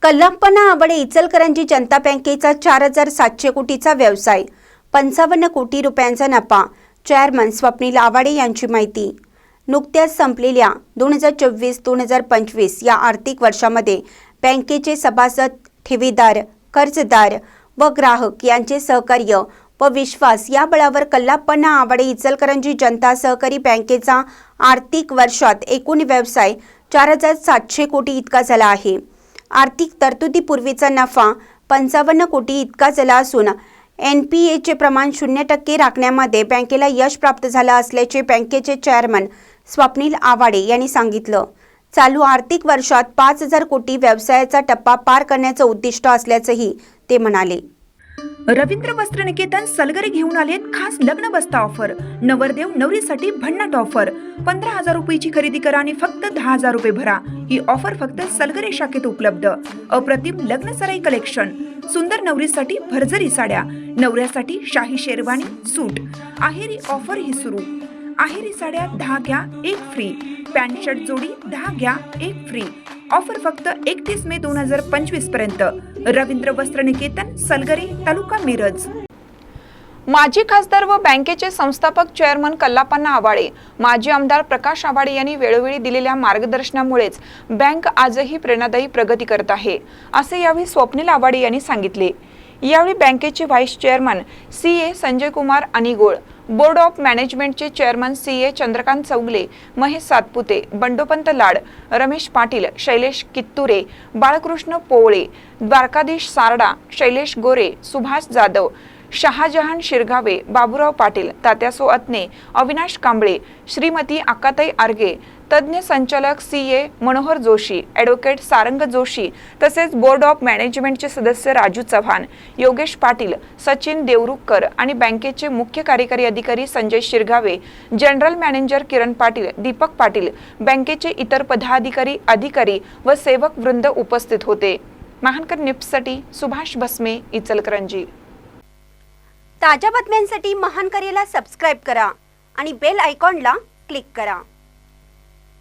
कल्लाप्पा आवाडे इचलकरंजी जनता बँकेचा 4700 कोटीचा व्यवसाय, 55 कोटी रुपयांचा नफा. चेअरमन स्वप्नील आवाडे यांची माहिती. नुकत्याच संपलेल्या 2024-2025 या आर्थिक वर्षामध्ये बँकेचे सभासद, ठेवीदार, कर्जदार व ग्राहक यांचे सहकार्य व विश्वास या बळावर कल्लाप्पा आवाडे इचलकरंजी जनता सहकारी बँकेचा आर्थिक वर्षात एकूण व्यवसाय 4700 कोटी इतका झाला आहे. आर्थिक तरतुदीपूर्वीचा नफा 55 कोटी इतका झाला असून NPAचे प्रमाण 0% राखण्यामध्ये बँकेला यश प्राप्त झालं असल्याचे बँकेचे चेअरमन स्वप्नील आवाडे यांनी सांगितलं. चालू आर्थिक वर्षात 5000 कोटी व्यवसायाचा टप्पा पार करण्याचं उद्दिष्ट असल्याचंही ते म्हणाले. रवींद्र वस्त्र निकेतन सलगरे घेऊन आलेत खास लग्न बस्ता ऑफर. नवरदेव नवरीसाठी भन्नाट ऑफर. 15,000 रुपयाची खरेदी करा आणि फक्त 10,000 रुपये भरा. ही ऑफर फक्त सलगरे शाखेत उपलब्ध. अप्रतिम लग्न सराई कलेक्शन, सुंदर नवरीसाठी भरजरी साड्या, नवऱ्यासाठी शाही शेरवानी, सूट. आहेरी ऑफर ही सुरू. आहेरी साड्या 10 घ्या 1 फ्री. पॅन्ट शर्ट जोडी 10 घ्या 1 फ्री. ऑफर फक्त 31 मे 2025 पर्यंत. रवींद्र वस्त्र निकेतन, सलगरे, तालुका मिरज. माजी खासदार व बँकेचे संस्थापक चेअरमन कल्लाप्पा आवाडे, माजी आमदार प्रकाश आवाडे यांनी वेळोवेळी दिलेल्या मार्गदर्शनामुळेच बँक आजही प्रेरणादायी प्रगती करत आहे, असे यावेळी स्वप्नील आवाडे यांनी सांगितले. यावेळी बँकेचे vice chairman CA Sanjay Kumar Anigol, board of मॅनेजमेंटचे चेअरमन CA चंद्रकांत चौगले, महेश सातपुते, बंडोपंत लाड, रमेश पाटील, शैलेश कित्तुरे, बाळकृष्ण पोवळे, द्वारकाधीश सारडा, शैलेश गोरे, सुभाष जाधव, शहाजहान शिरगावे, बाबूराव पाटील, तात्यासो अत्ने, अविनाश कांबळे, श्रीमती अक्काताई आर्गे, तज्ञ संचालक CA मनोहर जोशी, ॲडव्होकेट सारंग जोशी, तसेच बोर्ड ऑफ मॅनेजमेंटचे सदस्य राजू चव्हाण, योगेश पाटील, सचिन देवरुखकर आणि बँकेचे मुख्य कार्यकारी अधिकारी संजय शिरगावे, जनरल मॅनेजर किरण पाटील, दीपक पाटील, बँकेचे इतर पदाधिकारी, अधिकारी व सेवक वृंद उपस्थित होते. महानकर न्यूजसाठी सुभाष बसमे, इचलकरंजी. ताज्या बातम्यांसाठी महानकरेला सबस्क्राइब करा आणि बेल आयकॉनला क्लिक करा.